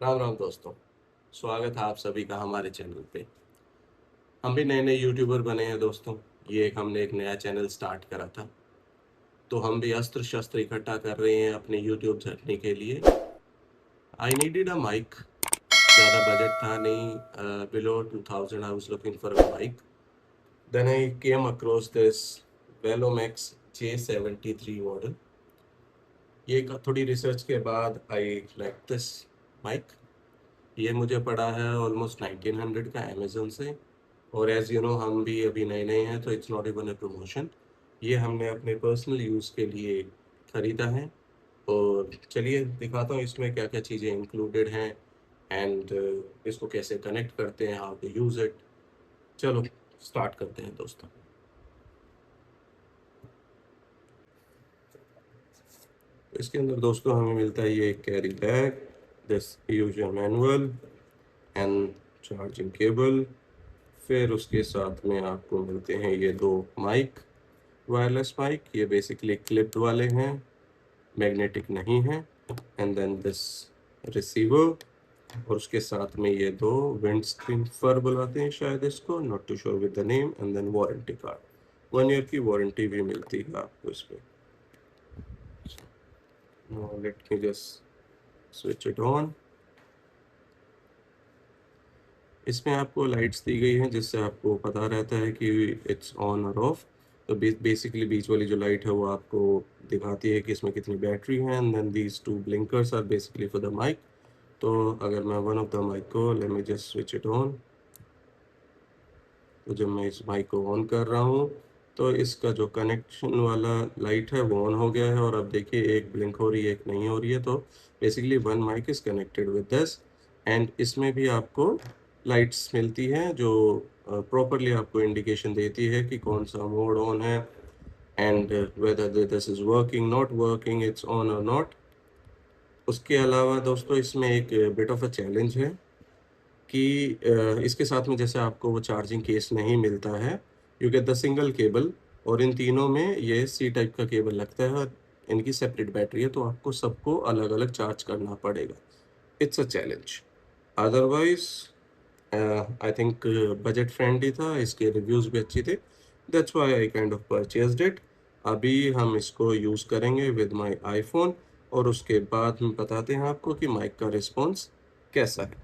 राम राम दोस्तों। स्वागत है आप सभी का हमारे चैनल पे। हम भी नए नए यूट्यूबर बने हैं दोस्तों। हमने एक नया चैनल स्टार्ट करा था, तो हम भी अस्त्र शस्त्र इकट्ठा कर रहे हैं अपने यूट्यूब चलने के लिए। I needed a mic. ज़्यादा बजट था नहीं, below 2000 I was looking for a mic. Then I came across this Velomax J73 model. थोड़ी रिसर्च के बाद आई लाइक दिस माइक। ये मुझे पड़ा है ऑलमोस्ट 1900 का अमेजोन से। और एज यू नो हम भी अभी नए नए हैं, तो it's not even a promotion. ये हमने अपने पर्सनल यूज़ के लिए ख़रीदा है। और चलिए दिखाता हूँ इसमें क्या क्या चीज़ें इंक्लूडेड हैं एंड इसको कैसे कनेक्ट करते हैं, हाउ टू यूज़ इट। चलो स्टार्ट करते हैं दोस्तों। इसके अंदर दोस्तों हमें मिलता है ये carry bag, this user manual and charging cable. फिर उसके साथ में आपको मिलते हैं ये दो माइक, वायरलेस माइक। ये बेसिकली क्लिप्ड वाले हैं, मैग्नेटिक नहीं है। And then this receiver. और उसके साथ में ये दो विंड स्क्रीन फर बुलाते हैं शायद इसको, not too sure with the name. And then warranty card, 1 year की वारंटी भी मिलती है आपको इसमें। Let me just switch it on. इसमें आपको लाइट्स दी गई हैं जिससे आपको पता रहता है कि इट्स ऑन और ऑफ। तो बेसिकली बीच वाली जो लाइट है वो आपको दिखाती है कि इसमें कितनी बैटरी है। And then these two blinkers are basically for the mic. तो अगर मैं वन ऑफ द माइक को, let me just switch it on. तो जब मैं इस माइक को ऑन कर रहा हूँ तो इसका जो कनेक्शन वाला लाइट है वो ऑन हो गया है। और अब देखिए एक ब्लिंक हो रही है, एक नहीं हो रही है। तो basically one mic is connected with this. एंड इसमें भी आपको लाइट्स मिलती हैं जो प्रॉपरली आपको इंडिकेशन देती है कि कौन सा मोड ऑन है and whether this is working, not working, it's on और नॉट। उसके अलावा दोस्तों इसमें एक बिट ऑफ अ चैलेंज है कि इसके साथ में जैसे आपको वो चार्जिंग केस नहीं मिलता है, you get the single cable. और इन तीनों में ये सी टाइप का केबल लगता है और इनकी सेपरेट बैटरी है, तो आपको सबको अलग अलग चार्ज करना पड़ेगा। It's a challenge. Otherwise I think budget friendly था, इसके रिव्यूज़ भी अच्छी थे। That's why I kind of purchased it. अभी हम इसको यूज़ करेंगे विद माय आईफोन और उसके बाद हम बताते हैं आपको कि माइक का रिस्पॉन्स कैसा है।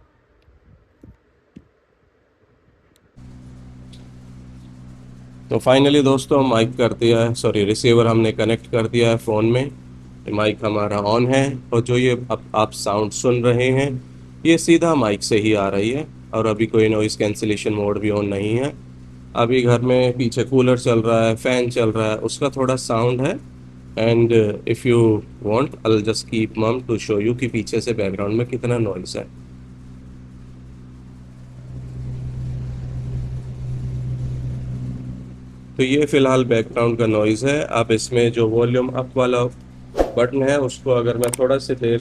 तो फाइनली दोस्तों माइक कर दिया है, सॉरी रिसीवर हमने कनेक्ट कर दिया है फ़ोन में। माइक हमारा ऑन है और जो ये अब आप साउंड सुन रहे हैं ये सीधा माइक से ही आ रही है। और अभी कोई नॉइज़ कैंसिलेशन मोड भी ऑन नहीं है। अभी घर में पीछे कूलर चल रहा है, फ़ैन चल रहा है, उसका थोड़ा साउंड है। And if you want I will just keep mum to show you कि पीछे से बैकग्राउंड में कितना नॉइज़ है। तो ये फ़िलहाल बैकग्राउंड का नॉइज़ है। अब इसमें जो वॉल्यूम अप वाला बटन है उसको अगर मैं थोड़ा सी देर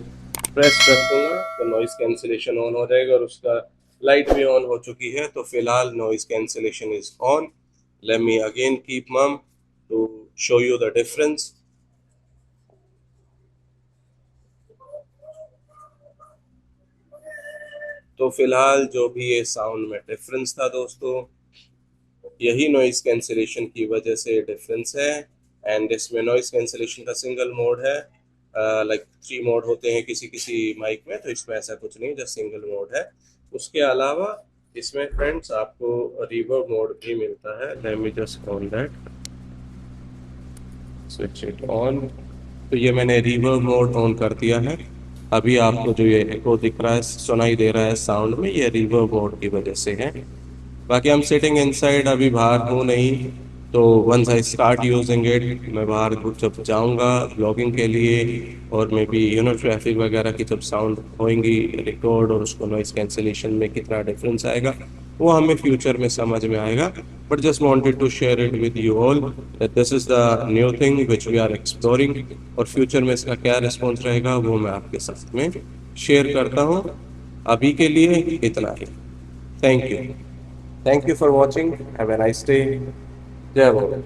प्रेस कर दूंगा तो नॉइज़ कैंसिलेशन ऑन हो जाएगा और उसका लाइट भी ऑन हो चुकी है। तो फिलहाल noise cancellation is on. Let me again keep mum to show you the difference. तो फिलहाल जो भी ये साउंड में डिफरेंस था दोस्तों, यही नॉइज़ कैंसिलेशन की वजह से डिफरेंस है। एंड इसमें नॉइज़ कैंसिलेशन का सिंगल मोड है, लाइक 3 मोड होते हैं किसी किसी माइक में, तो इसमें ऐसा कुछ नहीं, जस्ट सिंगल मोड है। उसके अलावा इसमें फ्रेंड्स आपको रिवर्ब मोड भी मिलता है। Late me just on that, switch it on. तो ये मैंने रिवर्ब मोड ऑन कर दिया है। अभी आपको जो ये एको दिख रहा है, सुनाई दे रहा है साउंड में, ये रिवर्ब मोड की वजह से है। बाकी हम सिटिंग इनसाइड, अभी बाहर हूँ नहीं। तो once I start using it, मैं बाहर जब जाऊँगा ब्लॉगिंग के लिए और मे बी ट्रैफिक वगैरह की जब साउंड होंगी रिकॉर्ड और उसको नॉइस कैंसिलेशन में कितना डिफरेंस आएगा वो हमें फ्यूचर में समझ में आएगा। But just wanted to share it with you all that this is the new thing which we are exploring. और फ्यूचर में इसका क्या रिस्पॉन्स रहेगा वो मैं आपके साथ में शेयर करता हूँ। अभी के लिए इतना ही। Thank you. Thank you for watching. Have a nice day. Jai Bhola.